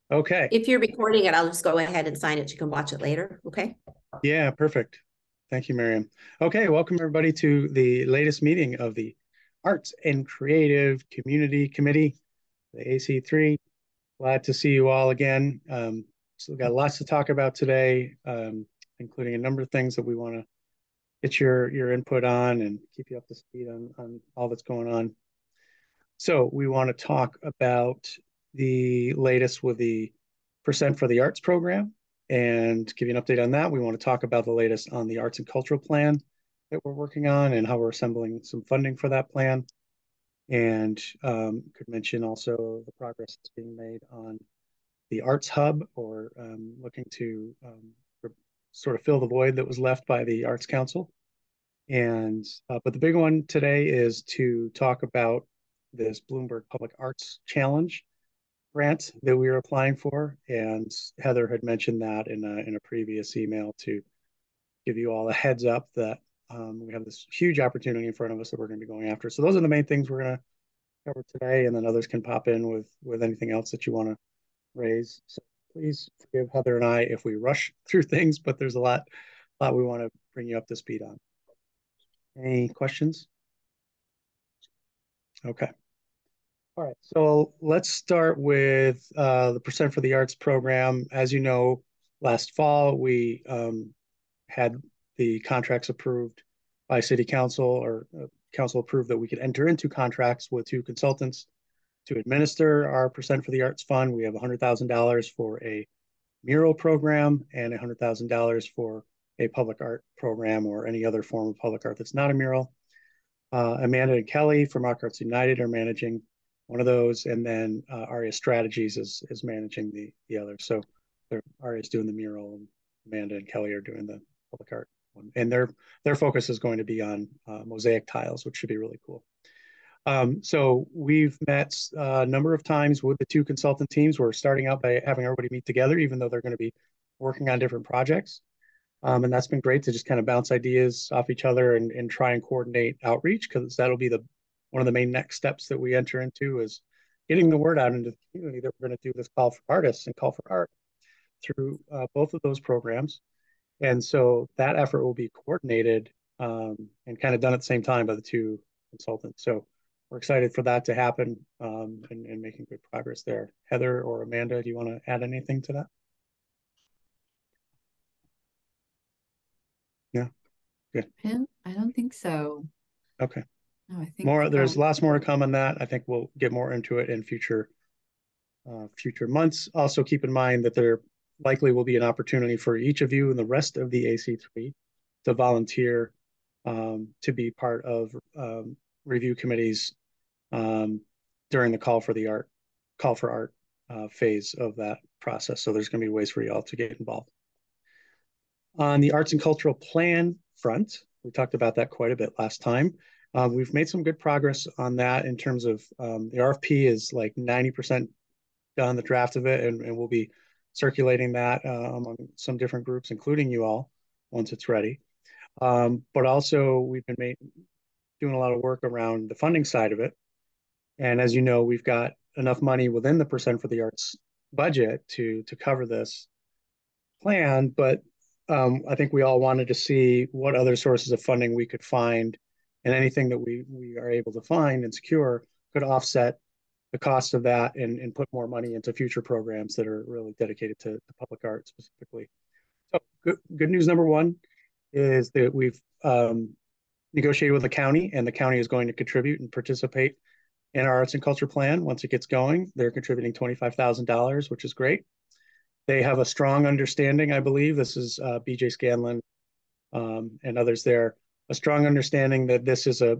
Okay. If you're recording it, I'll just go ahead and sign it. You can watch it later. Okay. Yeah, perfect. Thank you, Miriam. Okay, welcome everybody to the latest meeting of the Arts and Creative Community Committee, the AC3. Glad to see you all again. So we've got lots to talk about today, including a number of things that we want to get your input on and keep you up to speed on all that's going on. So we want to talk about the latest with the Percent for the Arts program and give you an update on that. We want to talk about the latest on the arts and cultural plan that we're working on and how we're assembling some funding for that plan. And could mention also the progress that's being made on the Arts Hub or looking to sort of fill the void that was left by the Arts Council. And but the big one today is to talk about this Bloomberg Public Arts Challenge grant that we are applying for. And Heather had mentioned that in a previous email to give you all a heads up that we have this huge opportunity in front of us that we're going to be going after. So those are the main things we're going to cover today, and then others can pop in with anything else that you want to raise. So please forgive Heather and I if we rush through things, but there's a lot we want to bring you up to speed on. Any questions? Okay. All right, so let's start with the Percent for the Arts program. As you know, last fall we had the contracts approved by City Council, or Council approved that we could enter into contracts with two consultants to administer our Percent for the Arts fund. We have $100,000 for a mural program and $100,000 for a public art program or any other form of public art that's not a mural. Amanda and Kelly from Rock Arts United are managing one of those, and then Aria Strategies is managing the other. So Aria is doing the mural, and Amanda and Kelly are doing the public art one. And their focus is going to be on mosaic tiles, which should be really cool. So we've met a number of times with the two consultant teams. We're starting out by having everybody meet together, even though they're going to be working on different projects. And that's been great to just kind of bounce ideas off each other and try and coordinate outreach, because that'll be one of the main next steps that we enter into is getting the word out into the community that we're going to do this call for artists and call for art through both of those programs. And so that effort will be coordinated and kind of done at the same time by the two consultants. So we're excited for that to happen and making good progress there. Heather or Amanda, do you want to add anything to that? Yeah, good. I don't think so. Okay. No, I think There's lots more to come on that. I think we'll get more into it in future months. Also, keep in mind that there likely will be an opportunity for each of you and the rest of the AC3 to volunteer to be part of review committees during the call for art phase of that process. So there's going to be ways for y'all to get involved. On the arts and cultural plan front, we talked about that quite a bit last time. We've made some good progress on that in terms of the RFP is like 90% done, the draft of it, and we'll be circulating that among some different groups, including you all, once it's ready. But also, we've been doing a lot of work around the funding side of it. And as you know, we've got enough money within the Percent for the Arts budget to cover this plan, but I think we all wanted to see what other sources of funding we could find, and anything that we are able to find and secure could offset the cost of that and put more money into future programs that are really dedicated to public art specifically. So good news number one is that we've negotiated with the county, and the county is going to contribute and participate in our arts and culture plan once it gets going. They're contributing $25,000, which is great. They have a strong understanding, I believe. This is BJ Scanlon and others there, a strong understanding that this is a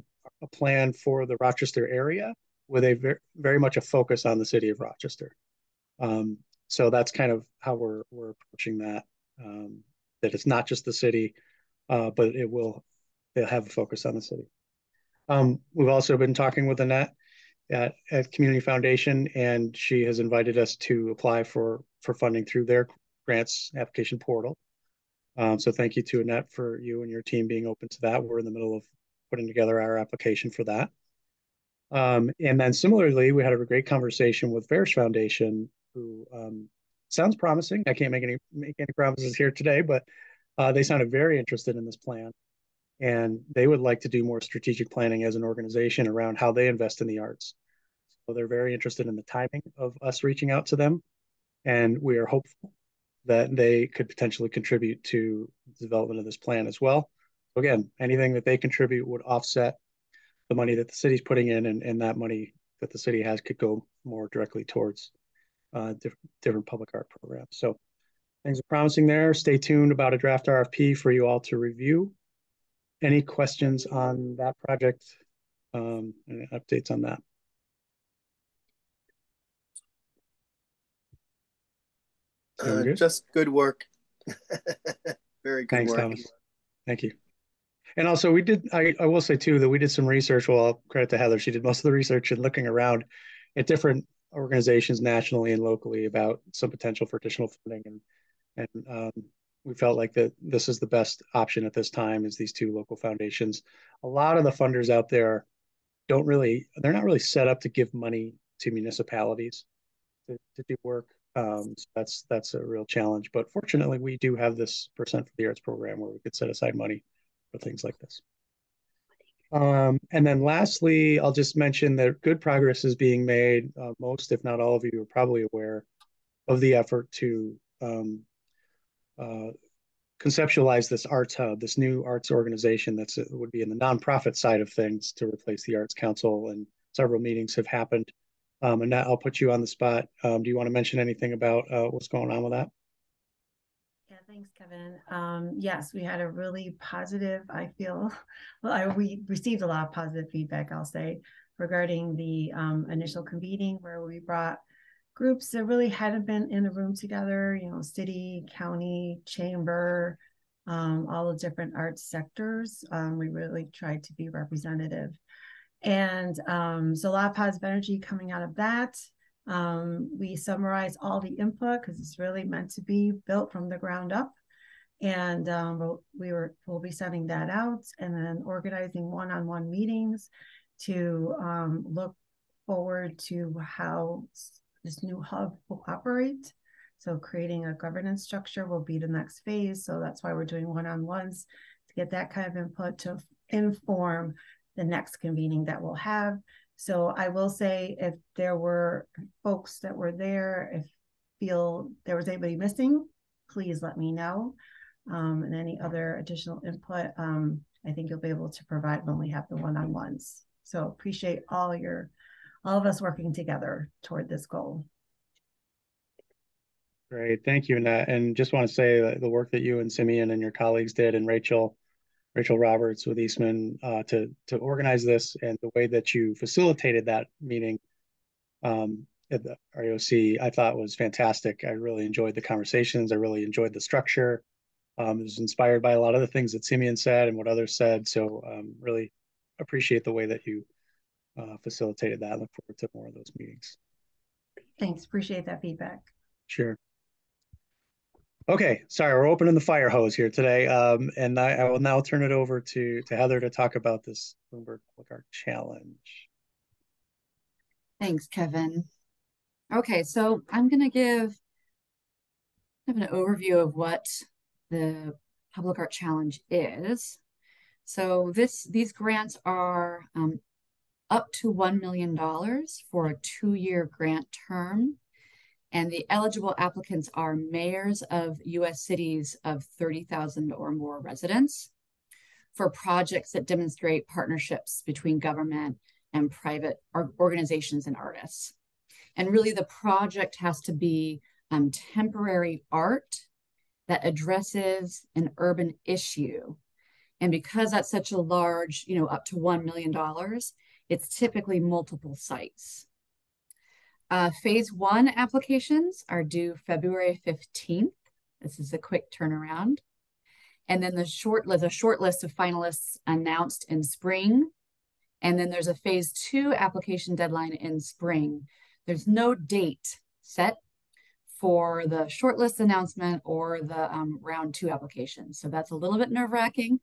plan for the Rochester area with a very much a focus on the city of Rochester. So that's kind of how we're approaching that, that it's not just the city, but they'll have a focus on the city. We've also been talking with Annette at Community Foundation, and she has invited us to apply for funding through their grants application portal. So thank you to Annette for you and your team being open to that. We're in the middle of putting together our application for that. And then similarly, we had a great conversation with Farish Foundation, who sounds promising. I can't make any promises here today, but they sounded very interested in this plan, and they would like to do more strategic planning as an organization around how they invest in the arts. So they're very interested in the timing of us reaching out to them, and we are hopeful that they could potentially contribute to the development of this plan as well. Again, anything that they contribute would offset the money that the city's putting in, and that money that the city has could go more directly towards different public art programs. So things are promising there. Stay tuned about a draft RFP for you all to review. Any questions on that project? Any updates on that? Just good work. Very good Thanks, work. Thomas. Thank you. And also we did, I will say too, that we did some research. Well, I'll credit to Heather. She did most of the research and looking around at different organizations nationally and locally about some potential for additional funding. And we felt like that this is the best option at this time is these two local foundations. A lot of the funders out there they're not really set up to give money to municipalities to do work. So that's a real challenge. But fortunately, we do have this Percent for the Arts program where we could set aside money for things like this. And then lastly, I'll just mention that good progress is being made. Most, if not all of you, are probably aware of the effort to conceptualize this arts hub, this new arts organization that would be in the nonprofit side of things to replace the Arts Council. And several meetings have happened. And now I'll put you on the spot. Do you want to mention anything about what's going on with that? Yeah, thanks, Kevin. Yes, we had a really positive, I feel, we received a lot of positive feedback, I'll say, regarding the initial convening where we brought groups that really hadn't been in the room together, city, county, chamber, all the different arts sectors. We really tried to be representative. And so a lot of positive energy coming out of that. We summarize all the input because it's really meant to be built from the ground up. And we'll be sending that out and then organizing one-on-one meetings to look forward to how this new hub will operate. So creating a governance structure will be the next phase. So that's why we're doing one-on-ones to get that kind of input to inform the next convening that we'll have. So I will say if there were folks that were there, if feel there was anybody missing, please let me know. And any other additional input, I think you'll be able to provide when we have the one-on-ones. So appreciate all of us working together toward this goal. Great, thank you, Annette. And just want to say that the work that you and Simeon and your colleagues did, and Rachel Roberts with Eastman to organize this, and the way that you facilitated that meeting at the REOC, I thought was fantastic. I really enjoyed the conversations. I really enjoyed the structure. I was inspired by a lot of the things that Simeon said and what others said. So really appreciate the way that you facilitated that. I look forward to more of those meetings. Thanks, appreciate that feedback. Sure. Okay, sorry, we're opening the fire hose here today. And I will now turn it over to Heather to talk about this Bloomberg Public Art Challenge. Thanks, Kevin. Okay, so I'm going to give an overview of what the Public Art Challenge is. So these grants are up to $1 million for a 2-year grant term. And the eligible applicants are mayors of U.S. cities of 30,000 or more residents for projects that demonstrate partnerships between government and private organizations and artists. And really the project has to be temporary art that addresses an urban issue. And because that's such a large, up to $1 million, it's typically multiple sites. Phase 1 applications are due February 15th. This is a quick turnaround. And then the short list of finalists announced in spring. And then there's a phase 2 application deadline in spring. There's no date set for the shortlist announcement or the round 2 application. So that's a little bit nerve-wracking.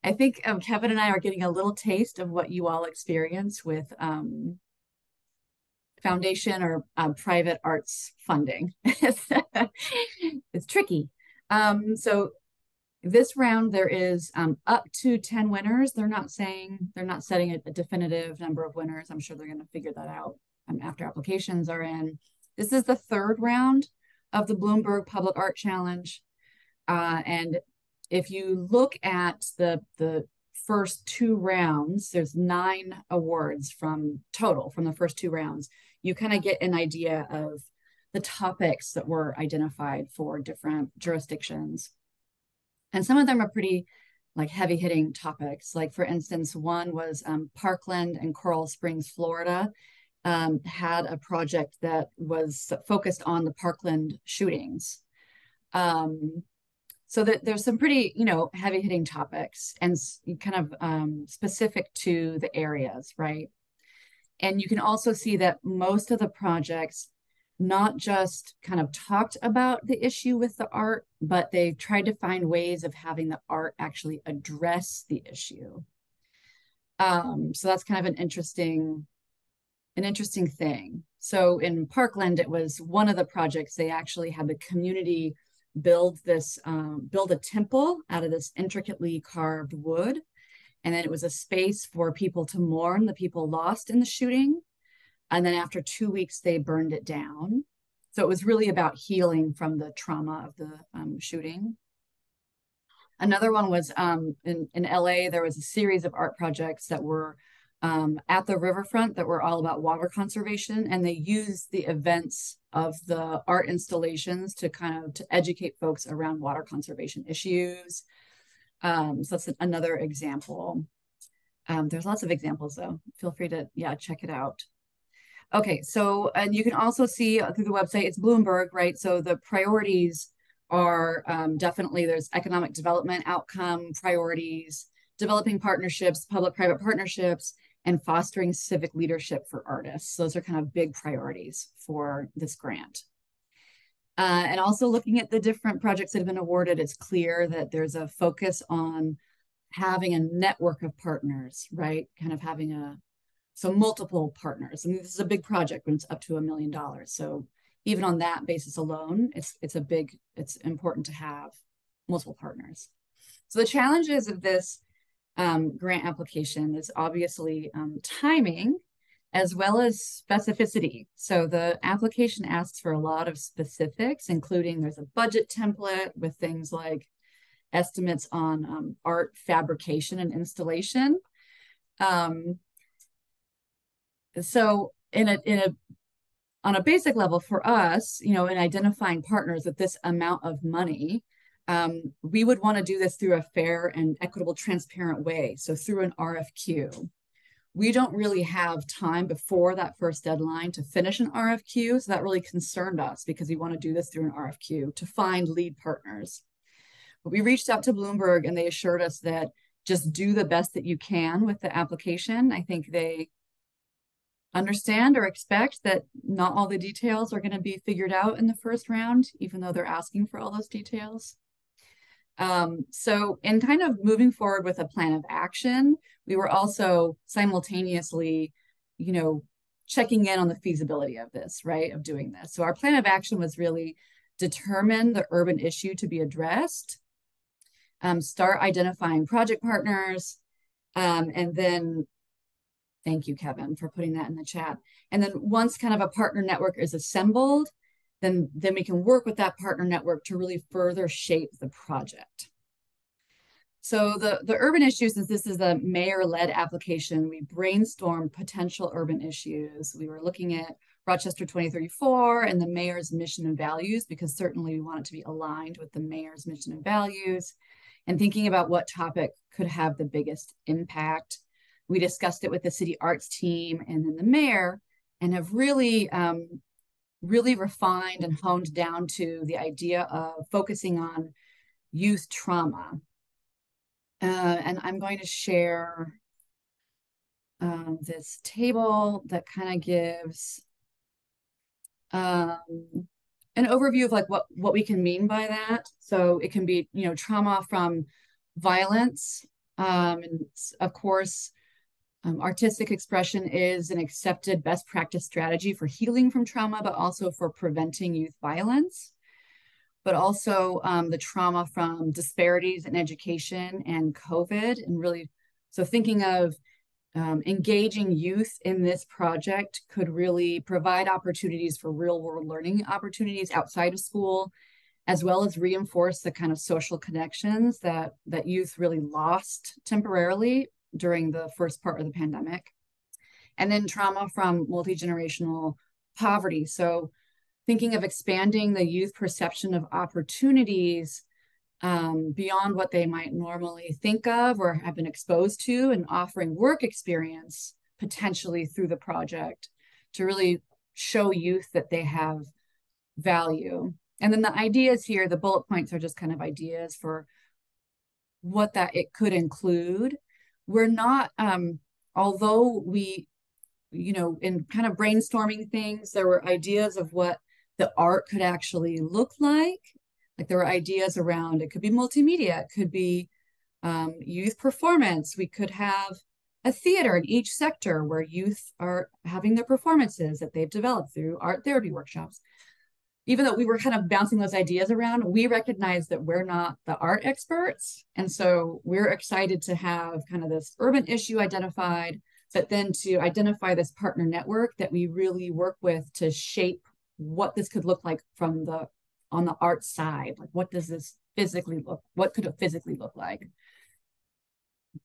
I think Kevin and I are getting a little taste of what you all experience with foundation or private arts funding. It's tricky. So this round there is up to 10 winners. They're not setting a definitive number of winners. I'm sure they're going to figure that out after applications are in. This is the third round of the Bloomberg Public Art Challenge. And if you look at the first 2 rounds, there's 9 awards from the first 2 rounds. You kind of get an idea of the topics that were identified for different jurisdictions. And some of them are pretty like heavy hitting topics. Like for instance, one was Parkland and Coral Springs, Florida, had a project that was focused on the Parkland shootings. So that there's some pretty, heavy hitting topics and kind of specific to the areas, right? And you can also see that most of the projects not just kind of talked about the issue with the art, but they tried to find ways of having the art actually address the issue. So that's kind of an interesting thing. So in Parkland, it was one of the projects, they actually had the community build a temple out of this intricately carved wood. And then it was a space for people to mourn the people lost in the shooting. And then after 2 weeks, they burned it down. So it was really about healing from the trauma of the shooting. Another one was in LA, there was a series of art projects that were at the riverfront that were all about water conservation. And they used the events of the art installations to educate folks around water conservation issues. So that's another example. There's lots of examples though. Feel free to, check it out. Okay, so, and you can also see through the website, it's Bloomberg, right? So the priorities are definitely, there's economic development outcome priorities, developing partnerships, public-private partnerships, and fostering civic leadership for artists. Those are kind of big priorities for this grant. And also looking at the different projects that have been awarded, it's clear that there's a focus on having a network of partners, right? Kind of having so multiple partners. I mean, this is a big project when it's up to $1 million. So even on that basis alone, it's important to have multiple partners. So the challenges of this grant application is obviously timing as well as specificity. So the application asks for a lot of specifics, including there's a budget template with things like estimates on art fabrication and installation. So on a basic level for us, in identifying partners with this amount of money, we would want to do this through a fair and equitable, transparent way. So through an RFQ. We don't really have time before that first deadline to finish an RFQ. So that really concerned us because we want to do this through an RFQ to find lead partners. But we reached out to Bloomberg and they assured us that just do the best that you can with the application. I think they understand or expect that not all the details are going to be figured out in the first round, even though they're asking for all those details. So in kind of moving forward with a plan of action, we were also simultaneously, checking in on the feasibility of this, right, of doing this. So our plan of action was really determine the urban issue to be addressed, start identifying project partners, and then thank you, Kevin, for putting that in the chat. And then once kind of a partner network is assembled, then we can work with that partner network to really further shape the project. So the urban issues, since this is a mayor-led application, we brainstormed potential urban issues. We were looking at Rochester 2034 and the mayor's mission and values, because certainly we want it to be aligned with the mayor's mission and values, and thinking about what topic could have the biggest impact. We discussed it with the city arts team and then the mayor, and have really refined and honed down to the idea of focusing on youth trauma. And I'm going to share this table that kind of gives an overview of like what we can mean by that. So it can be, trauma from violence, and of course, Artistic expression is an accepted best practice strategy for healing from trauma, but also for preventing youth violence, but also the trauma from disparities in education and COVID. And really, so thinking of engaging youth in this project could really provide opportunities for real world learning opportunities outside of school, as well as reinforce the kind of social connections that youth really lost temporarily during the first part of the pandemic. And then trauma from multi-generational poverty. So thinking of expanding the youth perception of opportunities beyond what they might normally think of or have been exposed to, and offering work experience potentially through the project to really show youth that they have value. And then the ideas here, the bullet points are just kind of ideas for what that it could include. We're not, although we, in kind of brainstorming things, there were ideas of what the art could actually look like. Like there were ideas around, it could be multimedia, it could be youth performance. We could have a theater in each sector where youth are having their performances that they've developed through art therapy workshops. Even though we were kind of bouncing those ideas around, we recognize that we're not the art experts. And so we're excited to have kind of this urban issue identified, but then to identify this partner network that we really work with to shape what this could look like from on the art side. Like, what does this physically what could it physically look like?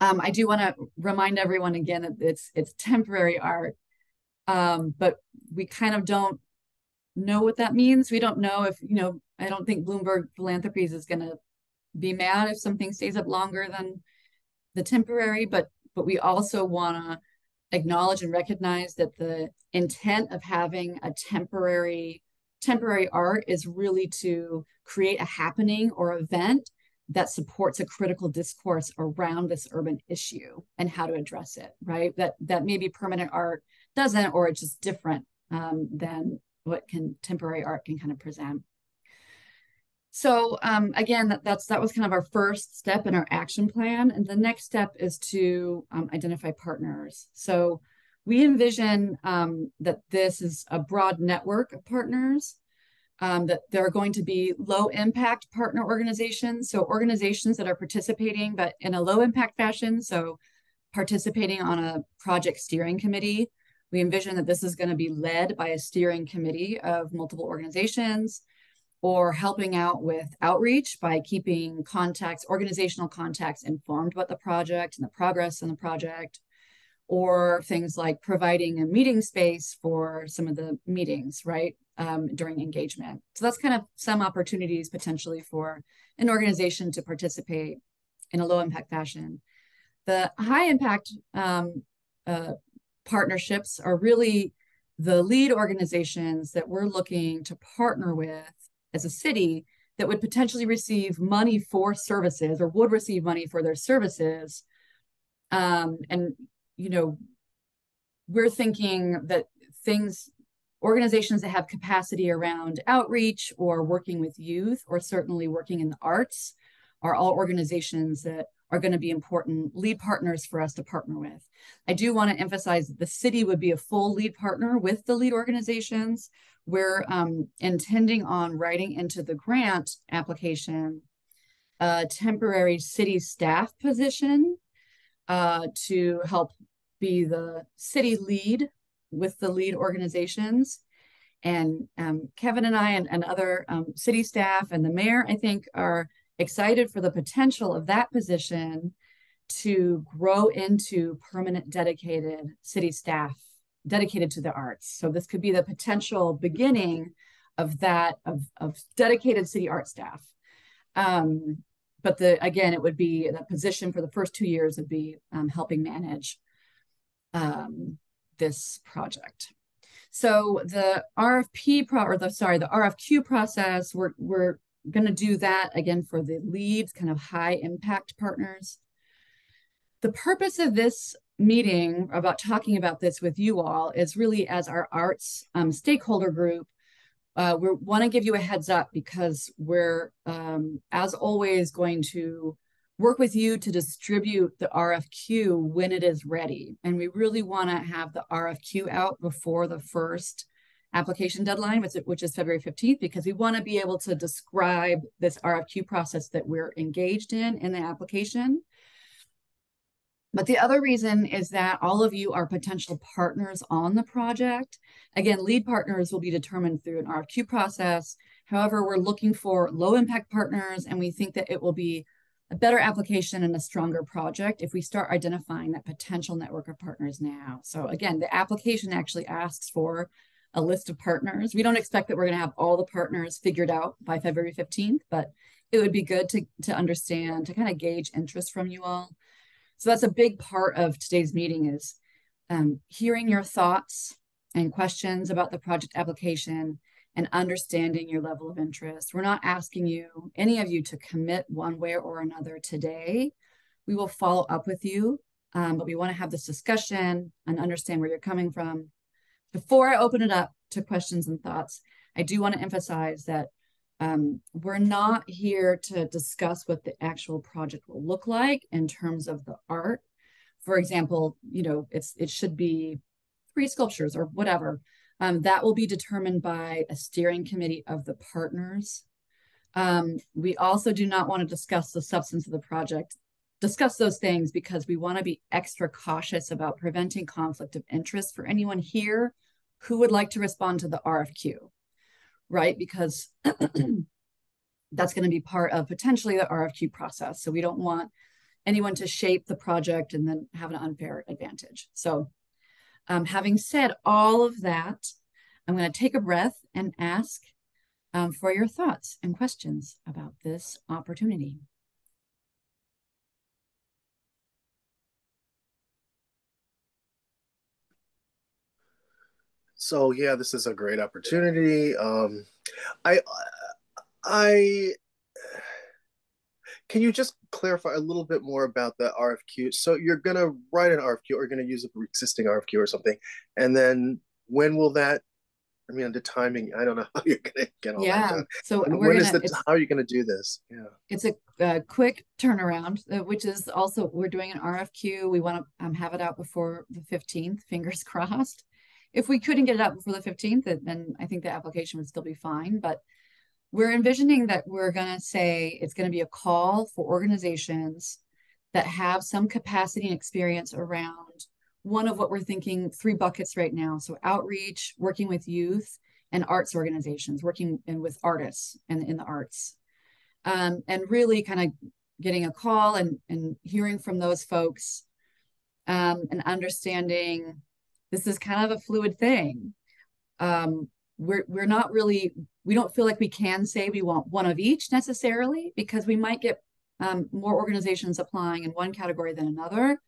I do want to remind everyone again that it's temporary art, but we kind of don't know what that means. We don't know if, I don't think Bloomberg Philanthropies is going to be mad if something stays up longer than the temporary, but we also want to acknowledge and recognize that the intent of having a temporary art is really to create a happening or event that supports a critical discourse around this urban issue and how to address it, right? That maybe permanent art doesn't, or it's just different than what temporary art can kind of present. So again, that was kind of our first step in our action plan. And the next step is to identify partners. So we envision that this is a broad network of partners, that there are going to be low impact partner organizations. So organizations that are participating, but in a low impact fashion. So participating on a project steering committee. We envision that this is going to be led by a steering committee of multiple organizations, or helping out with outreach by keeping organizational contacts informed about the project and the progress in the project, or things like providing a meeting space for some of the meetings, right, during engagement. So that's kind of some opportunities potentially for an organization to participate in a low impact fashion. The high impact partnerships are really the lead organizations that we're looking to partner with as a city that would potentially receive money for services, or would receive money for their services. And, we're thinking that organizations that have capacity around outreach or working with youth, or certainly working in the arts, are all organizations that are going to be important lead partners for us to partner with. I do want to emphasize that the city would be a full lead partner with the lead organizations. We're intending on writing into the grant application a temporary city staff position to help be the city lead with the lead organizations. And Kevin and I and other city staff and the mayor, I think, are excited for the potential of that position to grow into permanent dedicated city staff dedicated to the arts. So this could be the potential beginning of that, of dedicated city art staff. But again, it would be the position for the first 2 years would be helping manage this project. So the RFQ process, we're going to do that again for the leads, kind of high impact partners. The purpose of this meeting, about talking about this with you all, is really as our arts stakeholder group. We want to give you a heads up because we're, as always, going to work with you to distribute the RFQ when it is ready. And we really want to have the RFQ out before the first application deadline, which is February 15th, because we want to be able to describe this RFQ process that we're engaged in the application. But the other reason is that all of you are potential partners on the project. Again, lead partners will be determined through an RFQ process. However, we're looking for low impact partners, and we think that it will be a better application and a stronger project if we start identifying that potential network of partners now. So again, the application actually asks for a list of partners. We don't expect that we're going to have all the partners figured out by February 15th, but it would be good to understand, to kind of gauge interest from you all. So that's a big part of today's meeting, is hearing your thoughts and questions about the project application and understanding your level of interest. We're not asking you, any of you, to commit one way or another today. We will follow up with you, but we want to have this discussion and understand where you're coming from. Before I open it up to questions and thoughts, I do want to emphasize that we're not here to discuss what the actual project will look like in terms of the art. For example, you know, it should be 3 sculptures or whatever. That will be determined by a steering committee of the partners. We also do not want to discuss the substance of the project, discuss those things, because we want to be extra cautious about preventing conflict of interest for anyone here who would like to respond to the RFQ, right? Because that's going to be part of potentially the RFQ process. So we don't want anyone to shape the project and then have an unfair advantage. So having said all of that, I'm going to take a breath and ask for your thoughts and questions about this opportunity. So yeah, this is a great opportunity. Can you just clarify a little bit more about the RFQ? So you're going to write an RFQ, or you're going to use an existing RFQ or something. And then when will that, I mean, the timing, I don't know how you're going to get all that done. So how are you going to do this? Yeah. It's a quick turnaround, which is also, we're doing an RFQ. We want to have it out before the 15th, fingers crossed. If we couldn't get it out before the 15th, then I think the application would still be fine. But we're envisioning that we're going to say it's going to be a call for organizations that have some capacity and experience around one of what we're thinking 3 buckets right now. So outreach, working with youth, and arts organizations, working with artists and in the arts. And really kind of getting a call and hearing from those folks and understanding this is kind of a fluid thing. We're not really, we don't feel like we can say we want one of each necessarily, because we might get more organizations applying in one category than another.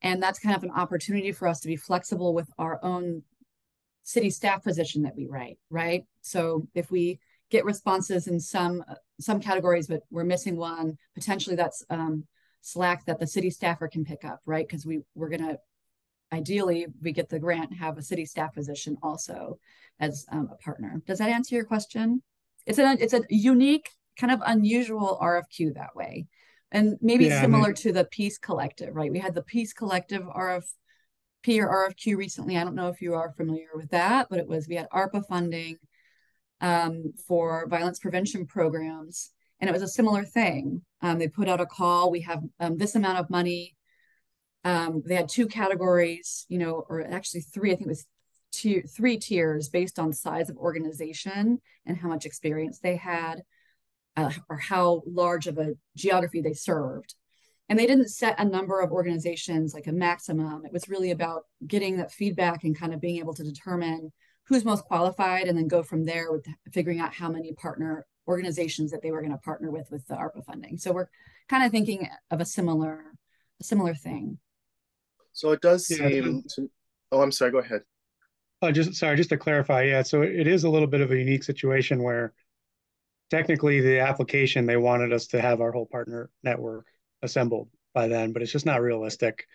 And that's kind of an opportunity for us to be flexible with our own city staff position that we write, right? So if we get responses in some categories, but we're missing one, potentially that's slack that the city staffer can pick up, right? Because we're going to, ideally, we get the grant, have a city staff position also as a partner. Does that answer your question? It's a unique, kind of unusual RFQ that way. And maybe similar to the Peace Collective, right? We had the Peace Collective RFP or RFQ recently. I don't know if you are familiar with that, but we had ARPA funding for violence prevention programs. And it was a similar thing. They put out a call. We have this amount of money. They had 2 categories, you know, or actually 3, I think it was 3 tiers based on size of organization and how much experience they had, or how large of a geography they served. And they didn't set a number of organizations, like a maximum. It was really about getting that feedback and kind of being able to determine who's most qualified, and then go from there with figuring out how many partner organizations that they were going to partner with the ARPA funding. So we're kind of thinking of a similar thing. So it does seem to, oh, I'm sorry, go ahead. Just to clarify. So it is a little bit of a unique situation where technically the application, they wanted us to have our whole partner network assembled by then, but it's just not realistic.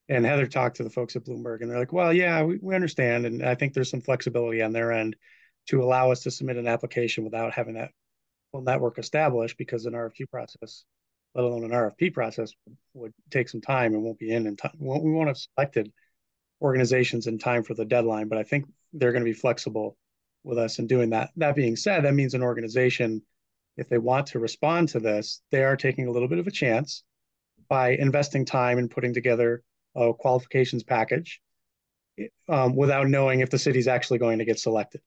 And Heather talked to the folks at Bloomberg, and they're like, well, yeah, we understand. And I think there's some flexibility on their end to allow us to submit an application without having that full network established, because an RFQ process let alone an RFP process, would take some time and won't be in time. We won't have selected organizations in time for the deadline, but I think they're going to be flexible with us in doing that. That being said, that means an organization, if they want to respond to this, they are taking a little bit of a chance by investing time and putting together a qualifications package without knowing if the city's actually going to get selected.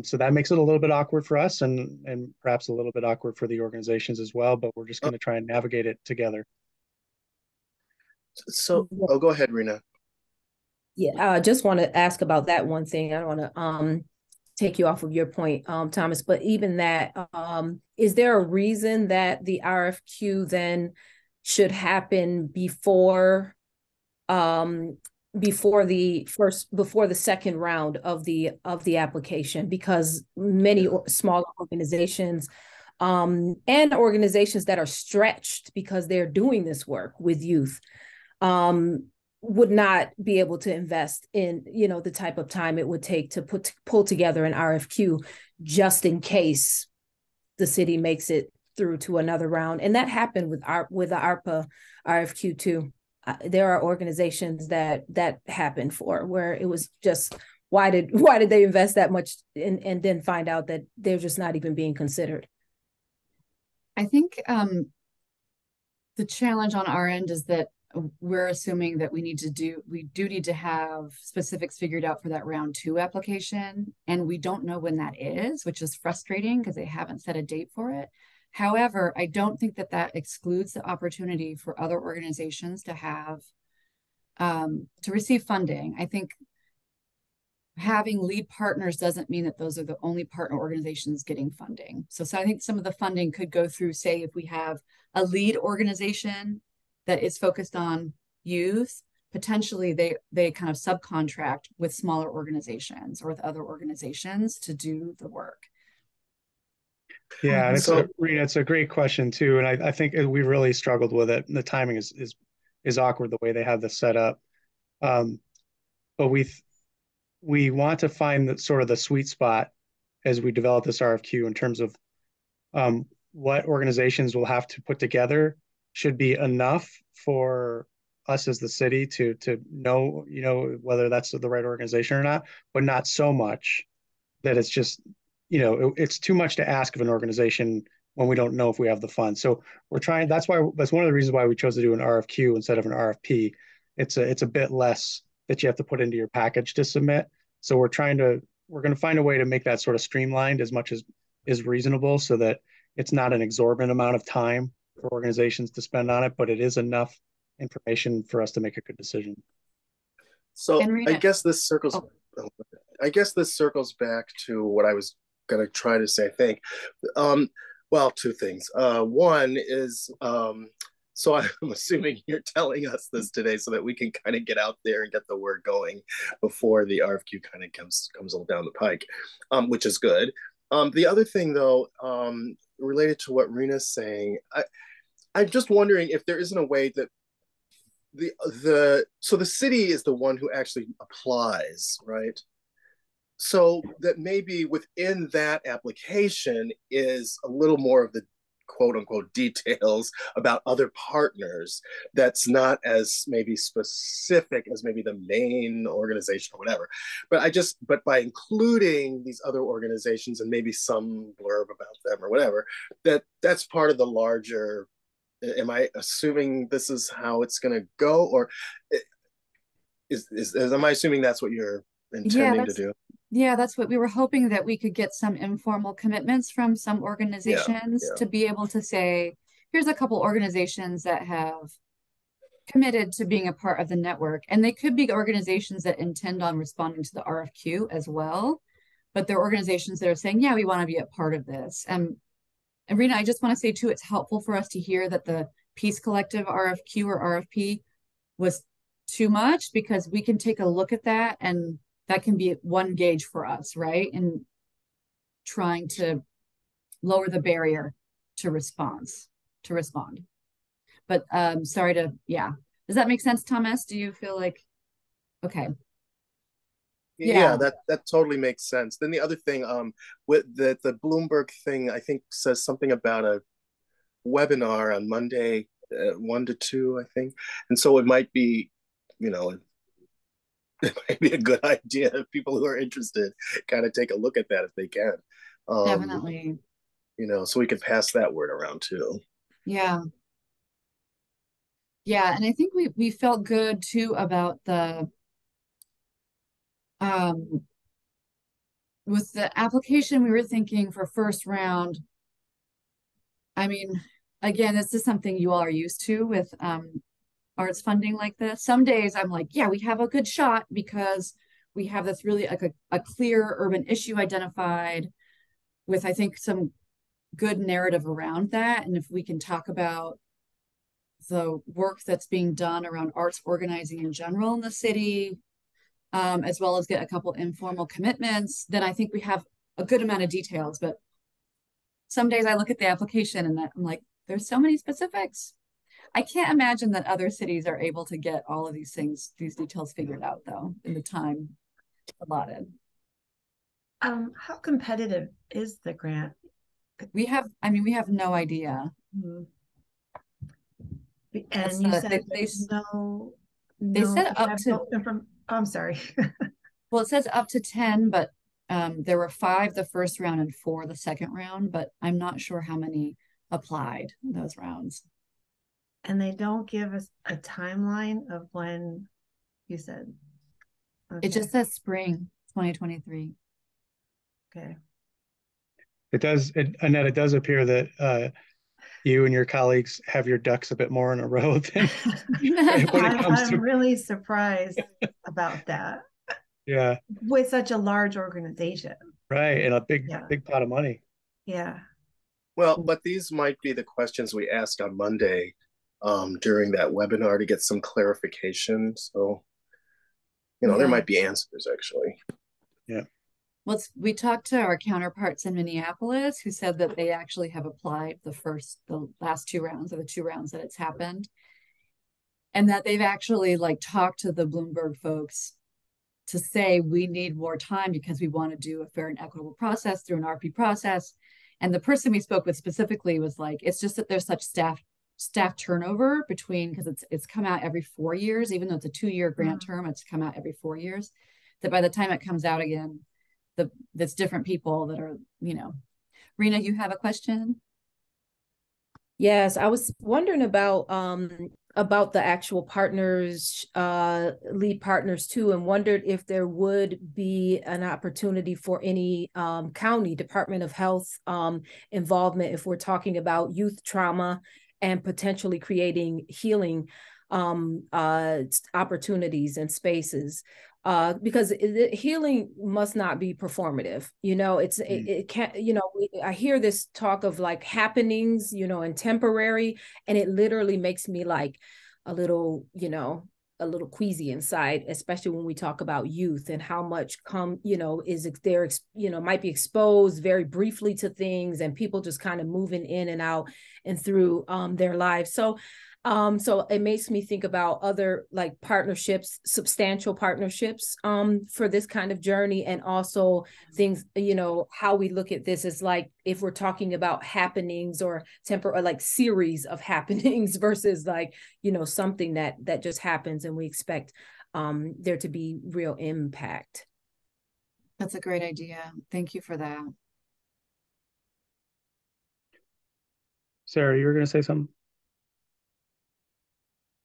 So that makes it a little bit awkward for us and perhaps a little bit awkward for the organizations as well, but we're just going to try and navigate it together. So, oh, go ahead, Rena. Yeah, I just want to ask about that one thing. I don't want to take you off of your point, Thomas, but even that, is there a reason that the RFQ then should happen before the second round of the application? Because many small organizations and organizations that are stretched because they're doing this work with youth would not be able to invest in, the type of time it would take to pull together an RFQ just in case the city makes it through to another round. And that happened with the ARPA RFQ too. There are organizations that happened for, where it was just, why did they invest that much and then find out that they're just not even being considered? I think the challenge on our end is that we're assuming that we do need to have specifics figured out for that round 2 application. And we don't know when that is, which is frustrating because they haven't set a date for it. However, I don't think that excludes the opportunity for other organizations to have, to receive funding. I think having lead partners doesn't mean that those are the only partner organizations getting funding. So I think some of the funding could go through, say, if we have a lead organization that is focused on youth, potentially they kind of subcontract with smaller organizations or with other organizations to do the work. Yeah, and it's a great question too, and I think we really struggled with it. And the timing is awkward the way they have this set up, but we want to find the sweet spot as we develop this RFQ in terms of what organizations will have to put together should be enough for us as the city to know, whether that's the right organization or not, but not so much that it's just, it's too much to ask of an organization when we don't know if we have the funds. So that's one of the reasons why we chose to do an RFQ instead of an RFP. It's a bit less that you have to put into your package to submit. So we're going to find a way to make that sort of streamlined as much as is reasonable so that it's not an exorbitant amount of time for organizations to spend on it, but it is enough information for us to make a good decision. So I guess this circles back to what I was going to try to say, I think. Well, 2 things. One is, so I'm assuming you're telling us this today so that we can kind of get out there and get the word going before the RFQ kind of comes down the pike, which is good. The other thing, though, related to what Rena's saying, I'm just wondering if there isn't a way that the city is the one who actually applies, right? So that maybe within that application is a little more of the quote unquote details about other partners that's not as maybe specific as maybe the main organization or whatever. But by including these other organizations and maybe some blurb about them or whatever, that's part of the larger. Am I assuming this is how it's going to go, or am I assuming that's what you're intending to do? Yeah, that's what we were hoping, that we could get some informal commitments from some organizations to be able to say, here's a couple organizations that have committed to being a part of the network. And they could be organizations that intend on responding to the RFQ as well. But they're organizations that are saying, yeah, we want to be a part of this. And Rena, I just want to say too, it's helpful for us to hear that the Peace Collective RFQ or RFP was too much, because we can take a look at that and that can be one gauge for us, right? And trying to lower the barrier to respond. But does that make sense, Thomas? Do you feel like, okay. Yeah, that totally makes sense. Then the other thing, with the Bloomberg thing, I think says something about webinar on Monday, 1 to 2, I think. And so it might be, you know, it might be a good idea if people who are interested kind of take a look at that if they can. Definitely. You know, so we can pass that word around too. Yeah. Yeah, and I think we felt good too about the um with the application we were thinking for first round. I mean, again, this is something you all are used to with arts funding like this. Some days I'm like, yeah, we have a good shot because we have this really like a clear urban issue identified with, I think, some good narrative around that. And if we can talk about the work that's being done around arts organizing in general in the city, as well as get a couple informal commitments, then I think we have a good amount of details. But some days I look at the application and I'm like, there's so many specifics. I can't imagine that other cities are able to get all of these things, these details figured out though, in the time allotted. How competitive is the grant? We have no idea. Mm-hmm. And That's you the- said they- there's they said up to- I'm sorry. Well, it says up to 10, but there were 5 the first round and 4 the second round, but I'm not sure how many applied those rounds. And they don't give us a timeline of when you said. Okay. It just says spring 2023. Okay. It does, Annette, it does appear that you and your colleagues have your ducks a bit more in a row than when it comes I'm to. really surprised about that Yeah, with such a large organization. right. And a big Yeah. big pot of money. Yeah. Well, but these might be the questions we ask on Monday during that webinar to get some clarification. So, you know, there might be answers actually. Yeah. Well, we talked to our counterparts in Minneapolis who said that they actually have applied the last 2 rounds, or the 2 rounds that it's happened. And that they've actually like talked to the Bloomberg folks to say we need more time because we want to do a fair and equitable process through an RP process. And the person we spoke with specifically was like, it's just that there's such staff turnover between, because it's come out every 4 years, even though it's a 2-year grant term, it's come out every 4 years, that by the time it comes out again, that's different people that are, you know. Rena, you have a question? Yes, I was wondering about the actual partners, lead partners too, and wondered if there would be an opportunity for any county Department of Health involvement if we're talking about youth trauma and potentially creating healing opportunities and spaces. Because healing must not be performative. You know, it can't, you know, I hear this talk of like happenings, you know, and temporary, and it literally makes me like a little, you know, a little queasy inside, especially when we talk about youth and how much you know, is there, you know, might be exposed very briefly to things and people just kind of moving in and out and through their lives. So it makes me think about other like partnerships, substantial partnerships for this kind of journey, and also things, you know, how we look at this is like if we're talking about happenings or or like series of happenings versus like, you know, something that just happens and we expect there to be real impact. That's a great idea. Thank you for that. Sarah, you were going to say something?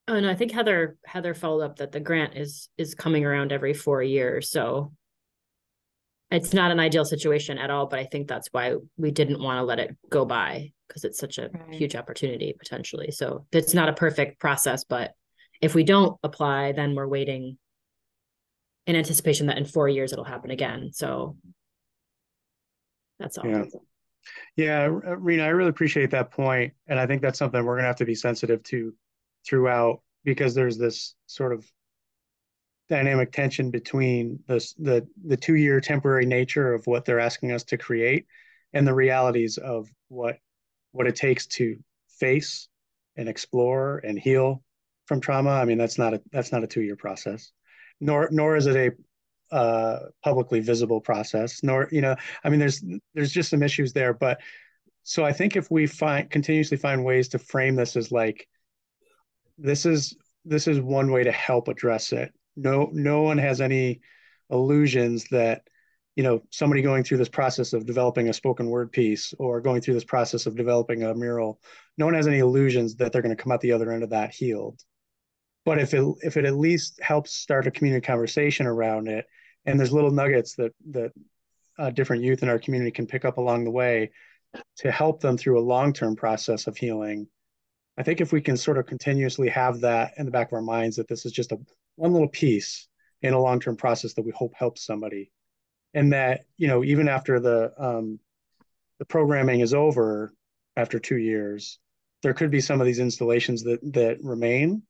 Oh, and I think Heather followed up that the grant is coming around every 4 years. So it's not an ideal situation at all, but I think that's why we didn't want to let it go by, because it's such a huge opportunity potentially. So it's not a perfect process, but if we don't apply, then we're waiting in anticipation that in 4 years it'll happen again. So that's all. Yeah. Yeah, Rena, I really appreciate that point. And I think that's something we're going to have to be sensitive to throughout, because there's this sort of dynamic tension between the 2-year temporary nature of what they're asking us to create and the realities of what it takes to face and explore and heal from trauma. I mean, that's not a 2-year process, nor is it a publicly visible process, nor, you know, I mean, there's just some issues there, but So I think if we continuously find ways to frame this as like, this is one way to help address it. No one has any illusions that, somebody going through this process of developing a spoken word piece or going through this process of developing a mural, no one has any illusions that they're going to come out the other end of that healed. But if it at least helps start a community conversation around it, and there's little nuggets that different youth in our community can pick up along the way to help them through a long-term process of healing, I think if we can sort of continuously have that in the back of our minds, that this is just one little piece in a long-term process that we hope helps somebody, and that, even after the programming is over after 2 years, there could be some of these installations that remain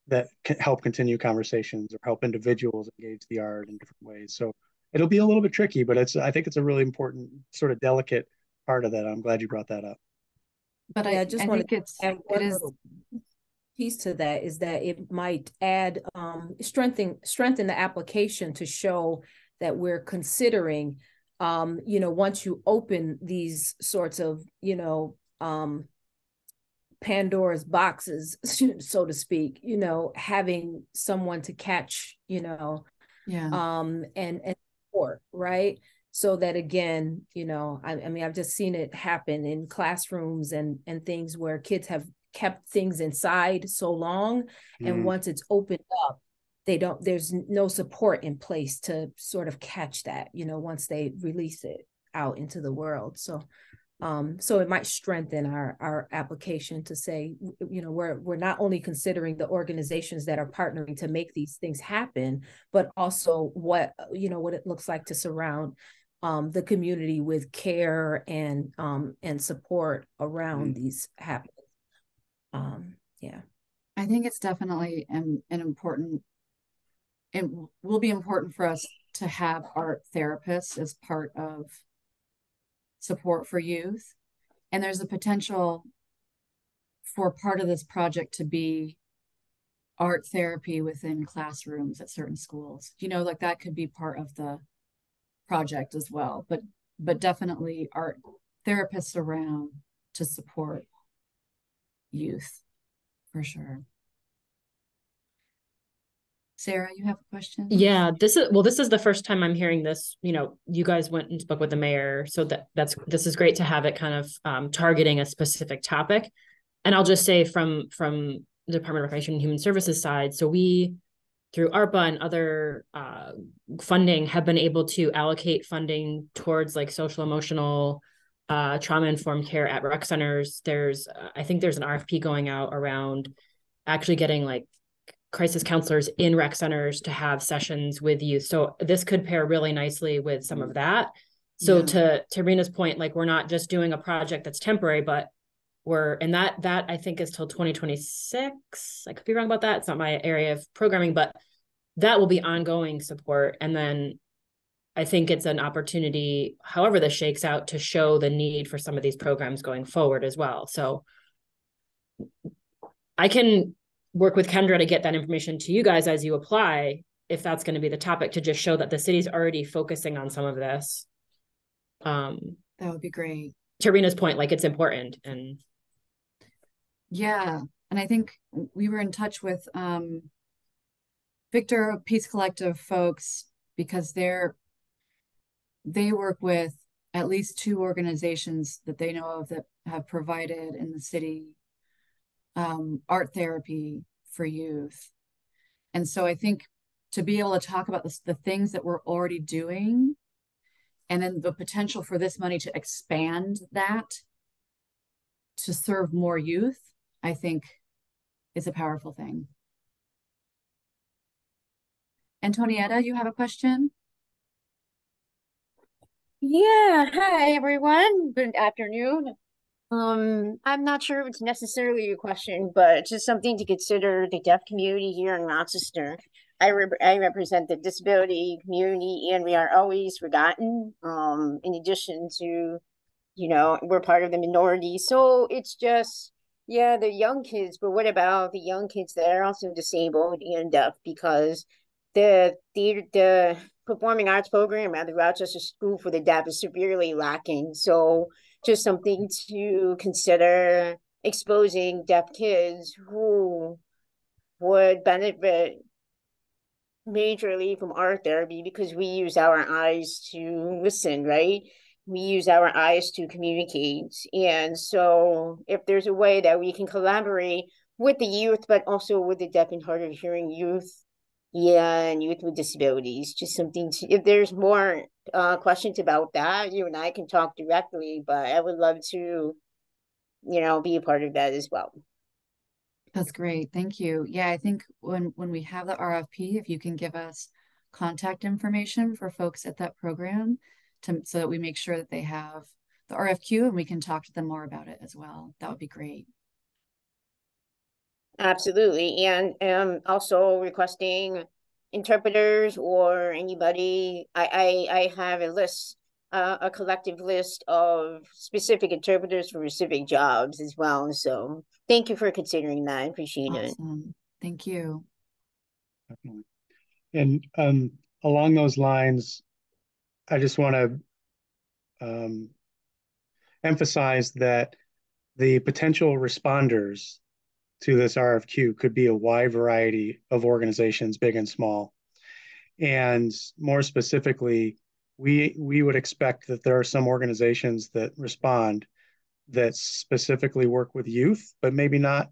that can help continue conversations or help individuals engage the art in different ways. So it'll be a little bit tricky, but I think it's a really important sort of delicate part of that. I'm glad you brought that up. But I just want think to add one little piece to that, is that it might add strengthen the application to show that we're considering, once you open these sorts of, Pandora's boxes, so to speak, having someone to catch, and support, right? So that, again, I mean, I've just seen it happen in classrooms and things where kids have kept things inside so long, and once it's opened up, there's no support in place to sort of catch that, once they release it out into the world. So it might strengthen our application to say, we're not only considering the organizations that are partnering to make these things happen, but also what it looks like to surround the community with care and support around these happenings. I think it's definitely an important, it will be important for us to have art therapists as part of support for youth. And there's a potential for part of this project to be art therapy within classrooms at certain schools. Like that could be part of the project as well, but definitely art therapists around to support youth, for sure. Sarah, you have a question? Yeah, this is the first time I'm hearing this. You guys went and spoke with the mayor, so this is great to have it kind of targeting a specific topic. And I'll just say from the Department of Recreation and Human Services side, so we, through ARPA and other funding, have been able to allocate funding towards like social emotional trauma-informed care at rec centers. I think there's an RFP going out around actually getting like crisis counselors in rec centers to have sessions with youth. So this could pair really nicely with some of that. So to Rena's point, like we're not just doing a project that's temporary, but and that I think is till 2026. I could be wrong about that. It's not my area of programming, but that will be ongoing support. And then I think it's an opportunity, however this shakes out, to show the need for some of these programs going forward as well. So I can work with Kendra to get that information to you guys as you apply, if that's going to be the topic, to just show that the city's already focusing on some of this. That would be great. To Rena's point, like it's important. And yeah, and I think we were in touch with Victor Peace Collective folks, because they work with at least 2 organizations that they know of that have provided in the city art therapy for youth. And so I think to be able to talk about the things that we're already doing, and then the potential for this money to expand that to serve more youth, I think is a powerful thing. Antonietta, you have a question? Yeah, hi everyone. Good afternoon. I'm not sure if it's necessarily a question, but it's just something to consider the deaf community here in Rochester. I represent the disability community, and we are always forgotten. In addition to, we're part of the minority. So it's just, the young kids, but what about the young kids that are also disabled and deaf? Because the performing arts program at the Rochester School for the Deaf is severely lacking. So just something to consider, exposing deaf kids who would benefit majorly from art therapy, because we use our eyes to listen, right? We use our eyes to communicate. And so if there's a way that we can collaborate with the youth, but also with the deaf and hard of hearing youth, yeah, and youth with disabilities, just something to, if there's more questions about that, you and I can talk directly, but I would love to, be a part of that as well. That's great. Thank you. Yeah, I think when we have the RFP, if you can give us contact information for folks at that program so that we make sure that they have the RFQ and we can talk to them more about it as well. That would be great. Absolutely. And also requesting interpreters or anybody. I have a list, a collective list of specific interpreters for specific jobs as well. So thank you for considering that. I appreciate it. Awesome. Thank you. Definitely. And along those lines, I just want to emphasize that the potential responders to this RFQ could be a wide variety of organizations, big and small. And more specifically, we would expect that there are some organizations that respond that specifically work with youth, but maybe not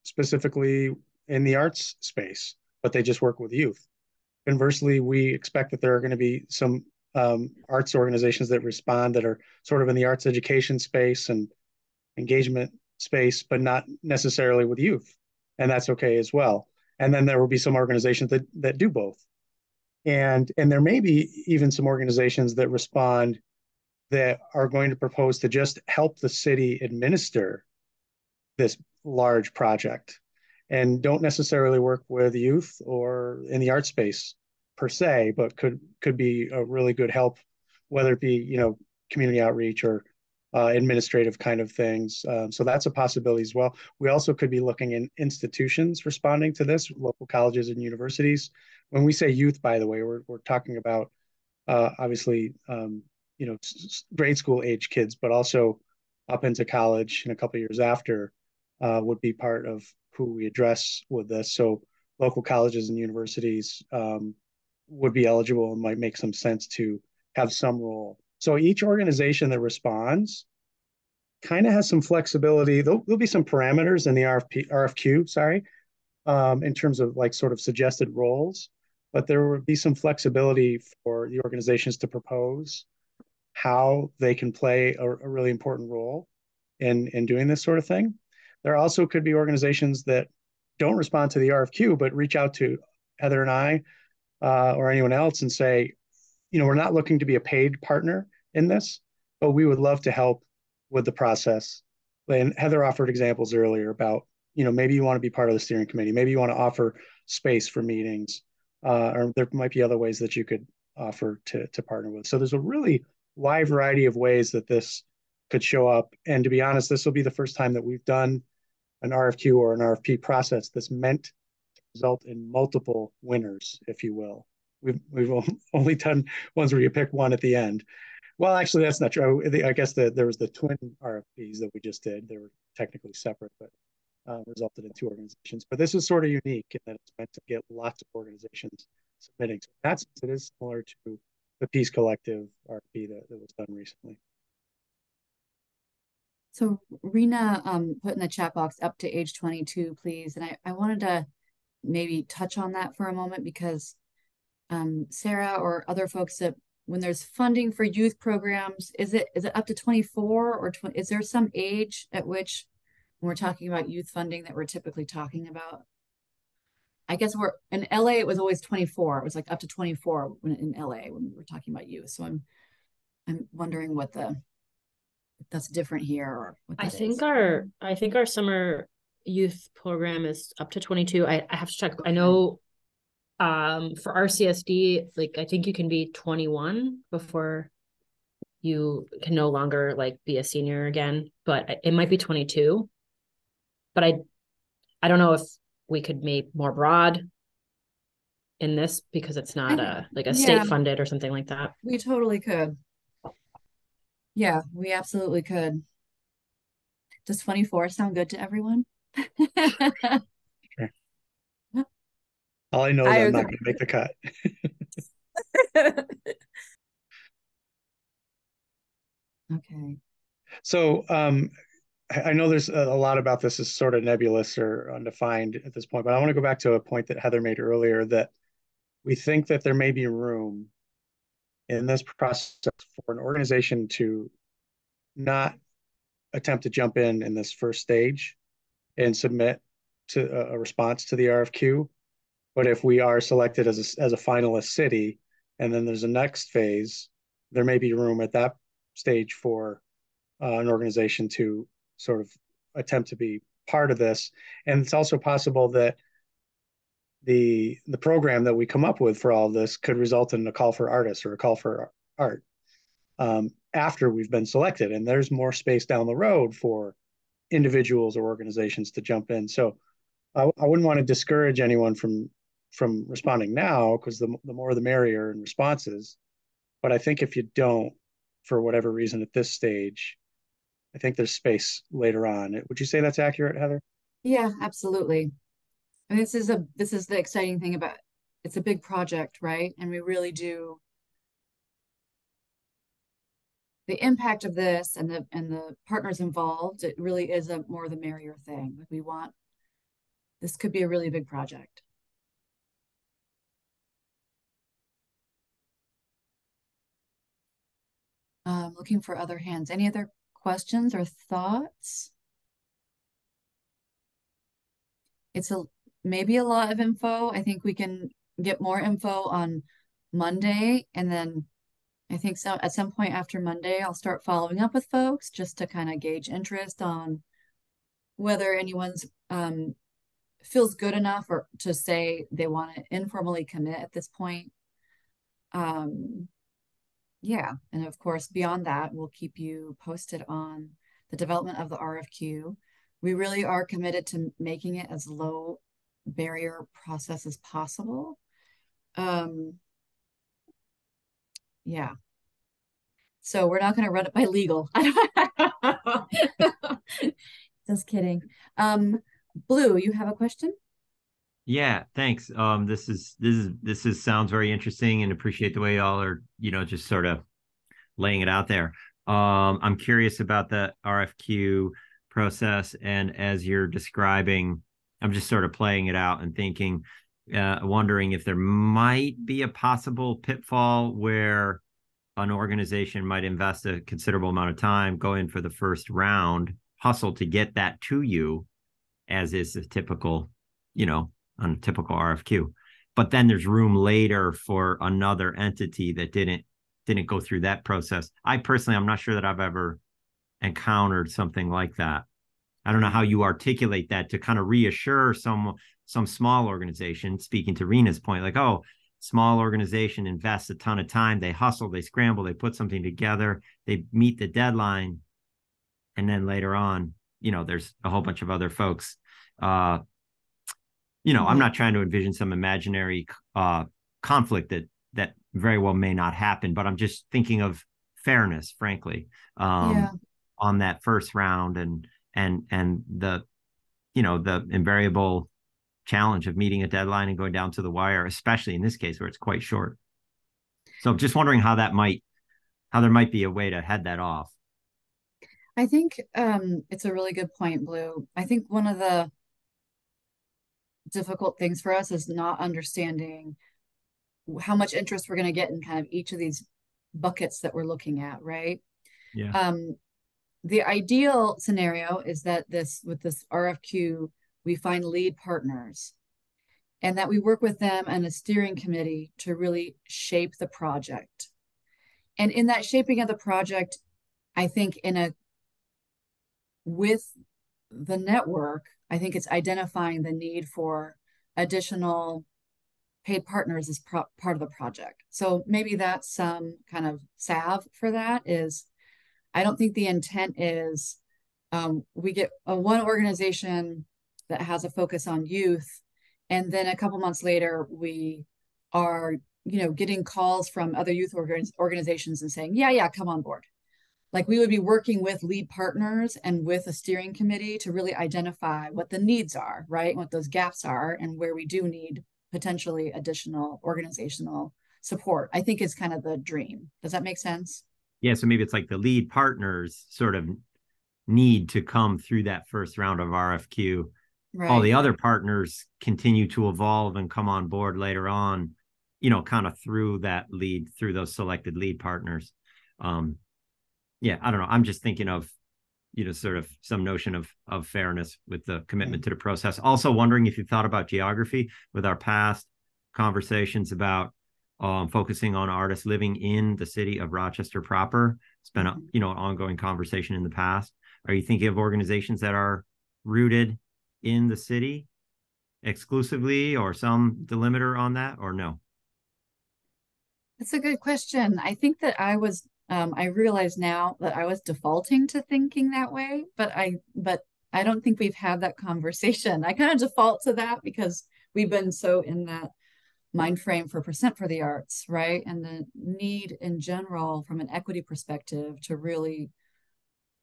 specifically in the arts space, but they just work with youth. Conversely, we expect that there are going to be some arts organizations that respond that are sort of in the arts education space and engagement space, but not necessarily with youth. And that's okay as well. And then there will be some organizations that do both. And there may be even some organizations that respond that are going to propose to just help the city administer this large project and don't necessarily work with youth or in the art space per se, but could be a really good help, whether it be, community outreach or administrative kind of things. So that's a possibility as well. We also could be looking in institutions responding to this, local colleges and universities. When we say youth, by the way, we're talking about obviously, grade school age kids, but also up into college and a couple of years after would be part of who we address with this. So local colleges and universities would be eligible and might make some sense to have some role. So each organization that responds kind of has some flexibility. There'll be some parameters in the RFQ, in terms of like sort of suggested roles, but there would be some flexibility for the organizations to propose how they can play a really important role in doing this sort of thing. There also could be organizations that don't respond to the RFQ, but reach out to Heather and I or anyone else and say, we're not looking to be a paid partner in this, but we would love to help with the process. And Heather offered examples earlier about, maybe you want to be part of the steering committee. Maybe you want to offer space for meetings, or there might be other ways that you could offer to partner with. So there's a really wide variety of ways that this could show up. And to be honest, this will be the first time that we've done an RFQ or an RFP process that's meant to result in multiple winners, if you will. We've only done ones where you pick one at the end. Well, actually, that's not true. I guess there was the twin RFPs that we just did. They were technically separate, but resulted in two organizations. But this is sort of unique in that it's meant to get lots of organizations submitting. So that's, it is similar to the Peace Collective RFP that was done recently. So Rena put in the chat box up to age 22, please. And I wanted to maybe touch on that for a moment because Sarah or other folks, that when there's funding for youth programs, is it up to 24 or 20? Is there some age at which, when we're talking about youth funding, that we're typically talking about? I guess we're in LA, it was always 24. It was like up to 24 in LA when we were talking about youth. So I'm wondering what that's different here, or what I think our summer youth program is up to 22. I have to check. Okay. I know for RCSD, like I think you can be 21 before you can no longer like be a senior again, but it might be 22. But I don't know if we could make more broad. in this because it's not like a Yeah. state funded or something like that? We totally could. Yeah, we absolutely could. Does 24 sound good to everyone? All I know is I I'm not agree. going to make the cut. Okay. So I know there's a lot about this is sort of nebulous or undefined at this point, but I want to go back to a point that Heather made earlier, that we think that there may be room in this process for an organization to not attempt to jump in this first stage and submit to a response to the RFQ. But if we are selected as a finalist city, and then there's a next phase, there may be room at that stage for an organization to sort of attempt to be part of this. And it's also possible that the program that we come up with for all of this could result in a call for artists or a call for art after we've been selected. And there's more space down the road for individuals or organizations to jump in. So I wouldn't want to discourage anyone from responding now, because the more the merrier in responses. But I think if you don't, for whatever reason at this stage, I think there's space later on. Would you say that's accurate, Heather? Yeah, absolutely. And this is the exciting thing about it's a big project, right? And we really do the impact of this and the partners involved, it really is a more the merrier thing. We want this could be a really big project. Looking for other hands. Any other questions or thoughts? It's maybe a lot of info. I think we can get more info on Monday, and then I think so at some point after Monday, I'll start following up with folks just to kind of gauge interest on whether anyone's feels good enough or to say they want to informally commit at this point. Yeah, and of course, beyond that, we'll keep you posted on the development of the RFQ. We really are committed to making it as low barrier process as possible. Yeah. So we're not going to run it by legal. Just kidding. Blue, you have a question? Yeah, thanks. This is sounds very interesting, and appreciate the way y'all are, just sort of laying it out there. I'm curious about the RFQ process, and as you're describing, I'm just sort of playing it out and thinking, wondering if there might be a possible pitfall where an organization might invest a considerable amount of time, go in for the first round, hustle to get that to you, as is a typical, on a typical RFQ. But then there's room later for another entity that didn't go through that process. I personally, I'm not sure that I've ever encountered something like that. I don't know how you articulate that to kind of reassure some small organization, speaking to Rena's point, like, oh, small organization invests a ton of time, they hustle, they scramble, they put something together, they meet the deadline, and then later on, there's a whole bunch of other folks. I'm not trying to envision some imaginary conflict that very well may not happen, but I'm just thinking of fairness, frankly, on that first round and the the invariable challenge of meeting a deadline and going down to the wire, especially in this case where it's quite short. So just wondering how there might be a way to head that off. I think it's a really good point, Blue. I think one of the difficult things for us is not understanding how much interest we're going to get in kind of each of these buckets that we're looking at, right? Yeah. The ideal scenario is that with this RFQ, we find lead partners and that we work with them and a steering committee to really shape the project. And in that shaping of the project, I think with the network, I think it's identifying the need for additional paid partners as part of the project. So maybe that's some kind of salve for that is, I don't think the intent is we get one organization that has a focus on youth, and then a couple months later we are, getting calls from other youth organizations and saying, yeah, come on board. Like we would be working with lead partners and with a steering committee to really identify what the needs are, right? And what those gaps are and where we do need potentially additional organizational support. I think is kind of the dream. Does that make sense? Yeah, so maybe it's like the lead partners sort of need to come through that first round of RFQ. Right. All the other partners continue to evolve and come on board later on, kind of through those selected lead partners. Yeah, I don't know. I'm just thinking of, sort of some notion of fairness with the commitment to the process. Also wondering if you've thought about geography with our past conversations about focusing on artists living in the city of Rochester proper. It's been an ongoing conversation in the past. Are you thinking of organizations that are rooted in the city exclusively, or some delimiter on that, or no? That's a good question. I think that I realize now that I was defaulting to thinking that way, but I don't think we've had that conversation. I kind of default to that because we've been so in that mind frame for Percent for the Arts, right? And the need in general from an equity perspective to really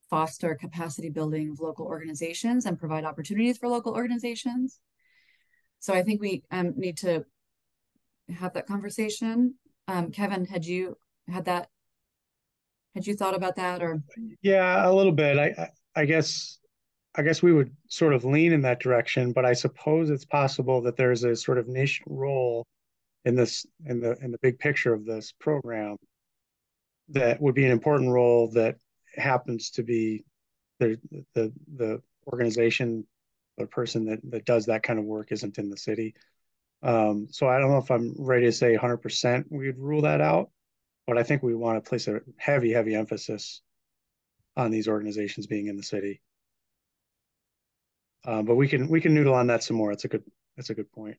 foster capacity building of local organizations and provide opportunities for local organizations. So I think we need to have that conversation. Kevin, had you thought about that? Or Yeah, a little bit. I guess we would sort of lean in that direction, but I suppose it's possible that there's a sort of niche role in the big picture of this program that would be an important role that happens to be the organization or person that does that kind of work isn't in the city. So I don't know if I'm ready to say 100% we'd rule that out, but I think we want to place a heavy emphasis on these organizations being in the city. But we can noodle on that some more. That's a good point.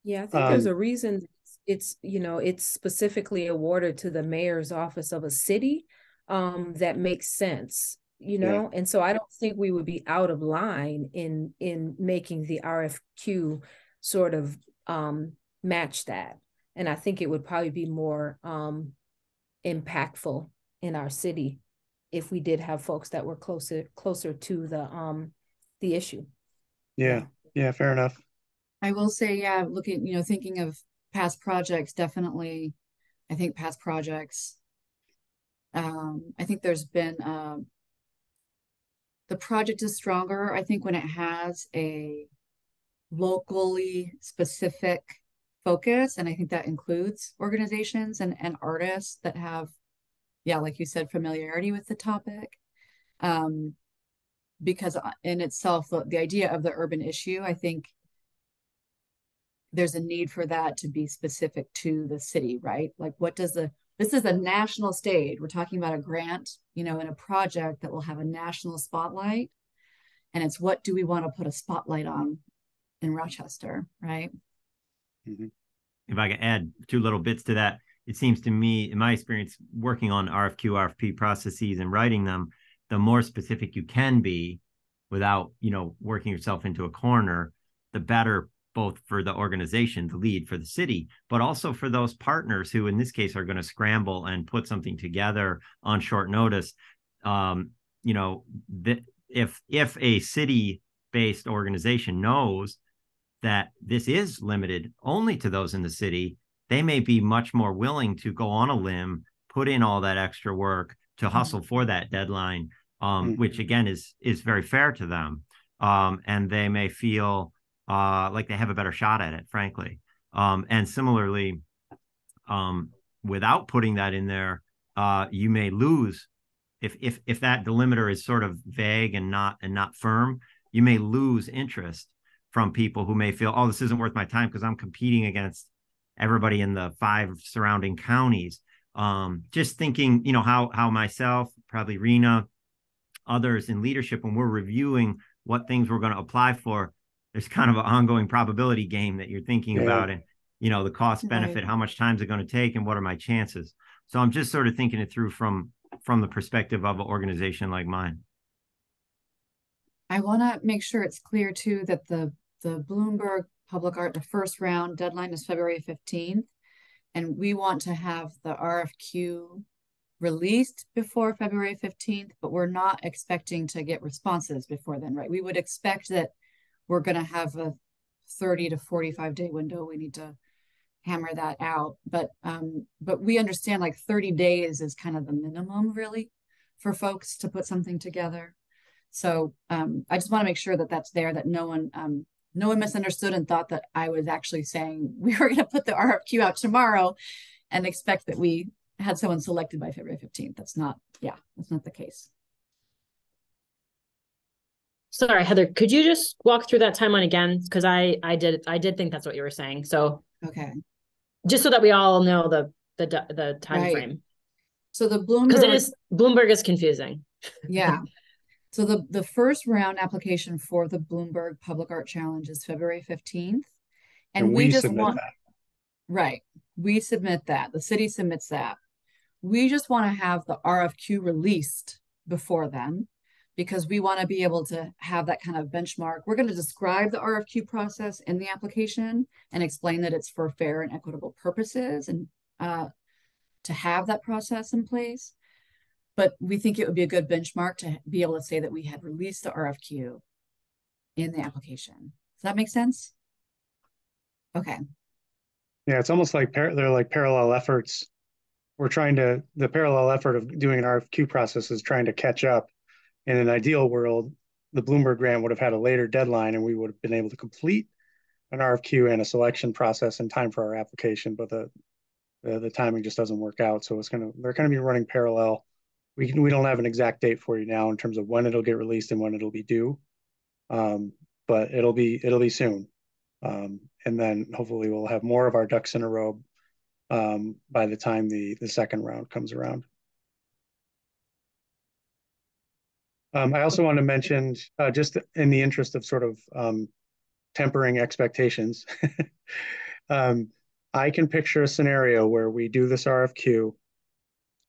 Yeah, I think there's a reason it's specifically awarded to the mayor's office of a city that makes sense, and so I don't think we would be out of line in making the RFQ sort of match that. And I think it would probably be more impactful in our city if we did have folks that were closer to the issue. Yeah, fair enough. I will say, thinking of past projects, definitely, I think past projects, I think there's been, the project is stronger, I think, when it has a locally specific focus. And I think that includes organizations and artists that have, like you said, familiarity with the topic. Because in itself, the idea of the urban issue, I think, there's a need for that to be specific to the city, right? Like this is a national stage. We're talking about a grant, in a project that will have a national spotlight. And it's what do we want to put a spotlight on in Rochester, right? Mm-hmm. If I can add two little bits to that, it seems to me, in my experience, working on RFQ, RFP processes and writing them, the more specific you can be without, working yourself into a corner, the better, both for the organization, the lead for the city, but also for those partners who in this case are going to scramble and put something together on short notice. If a city-based organization knows that this is limited only to those in the city, they may be much more willing to go on a limb, put in all that extra work to hustle for that deadline, which again is very fair to them. And they may feel like they have a better shot at it, frankly. And similarly, without putting that in there, you may lose if that delimiter is sort of vague and not firm. You may lose interest from people who may feel, oh, this isn't worth my time because I'm competing against everybody in the 5 surrounding counties. Just thinking, how myself, probably Rena, others in leadership, when we're reviewing what things we're going to apply for, there's kind of an ongoing probability game that you're thinking about, and the cost benefit, right. How much time is it going to take, and what are my chances? So I'm just sort of thinking it through from the perspective of an organization like mine. I want to make sure it's clear too that the the Bloomberg Public Art, the first round deadline is February 15th. And we want to have the RFQ released before February 15th, but we're not expecting to get responses before then, right? We would expect that we're going to have a 30 to 45 day window. We need to hammer that out. But we understand like 30 days is kind of the minimum really for folks to put something together. So I just want to make sure that that's there, that no one misunderstood and thought that I was actually saying we were going to put the RFQ out tomorrow and expect that we had someone selected by February 15th. That's not the case. Sorry, Heather, could you just walk through that timeline again? Because I did think that's what you were saying. So okay, just so that we all know the time right. frame. So the Bloomberg, because Bloomberg is confusing. Yeah. So the first round application for the Bloomberg Public Art Challenge is February 15th. And we just want that. Right. We submit that. The city submits that. We just want to have the RFQ released before then, because we want to be able to have that kind of benchmark. We're going to describe the RFQ process in the application and explain that it's for fair and equitable purposes and to have that process in place. But we think it would be a good benchmark to be able to say that we had released the RFQ in the application. Does that make sense? Okay. Yeah, it's almost like they're like parallel efforts. The parallel effort of doing an RFQ process is trying to catch up. In an ideal world, the Bloomberg grant would have had a later deadline and we would have been able to complete an RFQ and a selection process in time for our application, but the timing just doesn't work out. So they're going to be running parallel. We don't have an exact date for you now in terms of when it'll get released and when it'll be due, but it'll be soon. And then hopefully we'll have more of our ducks in a row by the time the second round comes around. I also want to mention, just in the interest of sort of tempering expectations, I can picture a scenario where we do this RFQ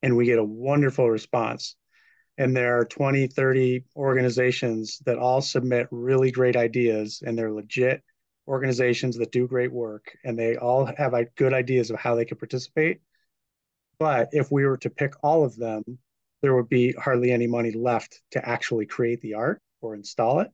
and we get a wonderful response. And there are 20, 30 organizations that all submit really great ideas, and they're legit organizations that do great work, and they all have good ideas of how they could participate. But if we were to pick all of them, there would be hardly any money left to actually create the art or install it.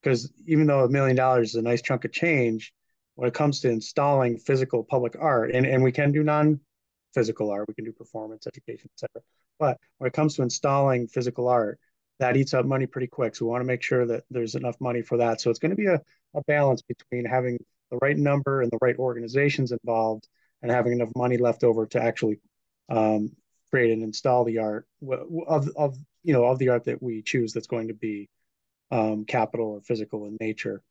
Because even though $1 million is a nice chunk of change, when it comes to installing physical public art, and we can do non-physical art, we can do performance, education, etc. But when it comes to installing physical art, that eats up money pretty quick. So we want to make sure that there's enough money for that. So it's going to be a balance between having the right number and the right organizations involved and having enough money left over to actually create and install the art of the art that we choose that's going to be capital or physical in nature.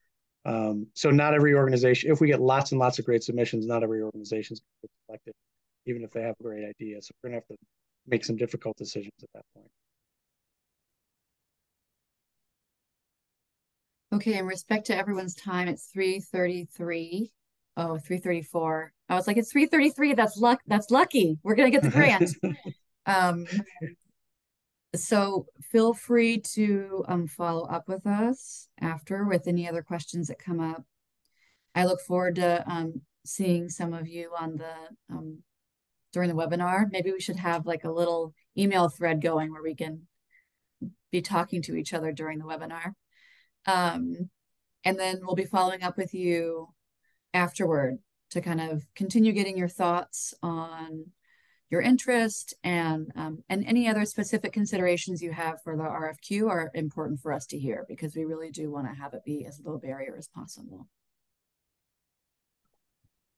So not every organization, if we get lots and lots of great submissions, not every organization is going to get selected, even if they have a great idea. So we're going to have to make some difficult decisions at that point. Okay, in respect to everyone's time, it's 3:33. Oh, 3:34. I was like, it's 3:33. That's lucky. We're gonna get the grant. So feel free to follow up with us after with any other questions that come up. I look forward to seeing some of you on the during the webinar. Maybe we should have like a little email thread going where we can be talking to each other during the webinar. And then we'll be following up with you afterward to kind of continue getting your thoughts on your interest and any other specific considerations you have for the RFQ are important for us to hear, because we really do want to have it be as low barrier as possible.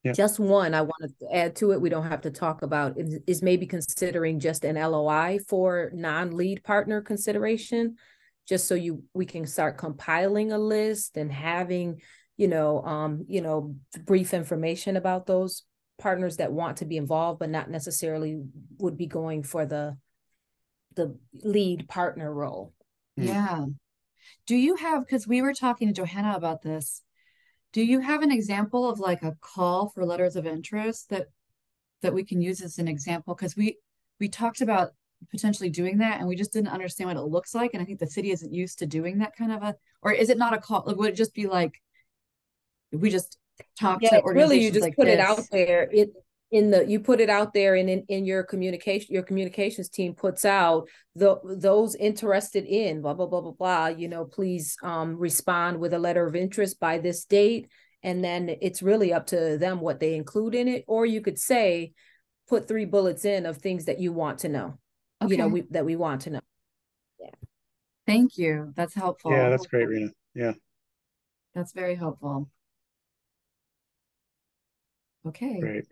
Yeah. Just one I wanted to add to it, we don't have to talk about, is maybe considering just an LOI for non-lead partner consideration, just so we can start compiling a list and having, brief information about those partners that want to be involved, but not necessarily would be going for the lead partner role. Yeah. Do you have, because we were talking to Johanna about this, do you have an example of like a call for letters of interest that we can use as an example? Because we talked about potentially doing that and we just didn't understand what it looks like. And I think the city isn't used to doing that kind of or is it not a call? Would it just be like If we just talk Yeah, to it's really you organizations just like put it this. out there. You put it out there, and in your communications team puts out those interested in blah blah blah blah blah. Please respond with a letter of interest by this date, and then it's really up to them what they include in it. Or you could say, put 3 bullets in of things that you want to know. Okay. That we want to know. Yeah. Thank you. That's helpful. Yeah, that's great, Rena. Yeah. That's very helpful. Okay. Great.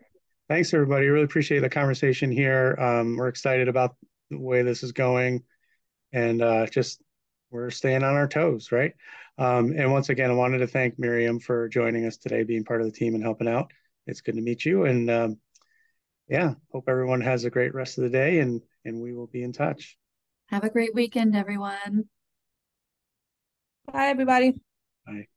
Thanks, everybody. Really appreciate the conversation here. We're excited about the way this is going, and we're staying on our toes, right? And once again, I wanted to thank Miriam for joining us today, being part of the team and helping out. It's good to meet you, and yeah, hope everyone has a great rest of the day, and we will be in touch. Have a great weekend, everyone. Bye, everybody. Bye.